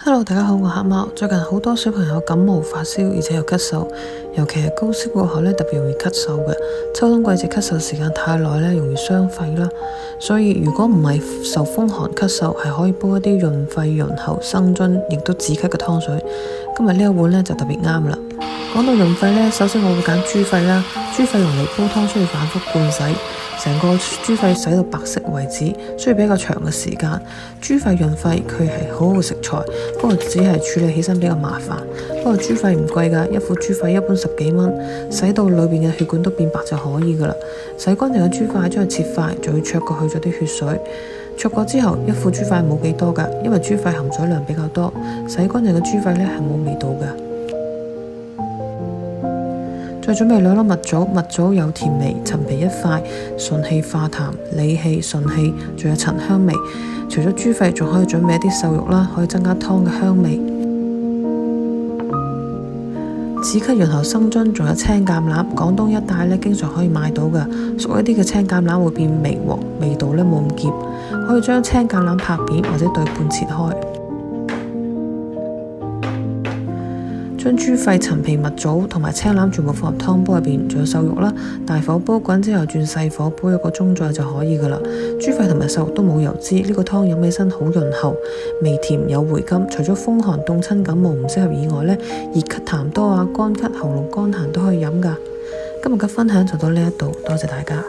Hello，大家好，我係黑貓。最近好多小朋友感冒發燒，而且有咳嗽，尤其係高燒過後特別容易咳嗽嘅。秋冬季節咳嗽時間太耐容易傷肺啦。所以如果唔係受風寒咳嗽，係可以煲一啲潤肺潤喉生津，亦都止咳嘅湯水。今日呢一碗就特別啱啦。講到潤肺首先我會揀豬肺啦。豬肺用嚟煲湯需要反覆灌洗，成個豬肺洗到白色為止，需要比較長嘅時間。豬肺潤肺，佢係好好嘅食材，不過只係處理起身比較麻煩。不過豬肺唔貴㗎，一副豬肺一般10幾蚊，洗到裏邊嘅血管都變白就可以㗎啦。洗乾淨嘅豬肺將佢切塊，仲要焯過去咗啲血水。焯過之後，一副豬肺冇幾多㗎，因為豬肺含水量比較多，洗乾淨嘅豬肺係冇味道㗎。再準備2粒蜜棗，蜜棗有甜味，陳皮1塊，順氣化痰，理氣順氣，仲有陳香味。除咗豬肺，仲可以準備一啲瘦肉啦，可以增加湯嘅香味。止咳潤喉生津，仲有青橄欖，廣東一帶經常可以買到㗎。熟一啲嘅青橄欖會變微黃，味道冇咁澀，可以將青橄欖拍片或者對半切開。將豬肺、陳皮、蜜棗同埋青欖全部放入湯煲入邊，仲有瘦肉啦。大火煲滾之後轉細火煲1個鐘左右就可以㗎啦。豬肺同埋瘦肉都冇油脂，呢個湯飲起身好潤喉，微甜有回甘。除咗風寒凍親感冒唔適合以外熱咳痰多乾咳、喉嚨乾痰都可以飲㗎。今日嘅分享就到呢一度，多謝大家。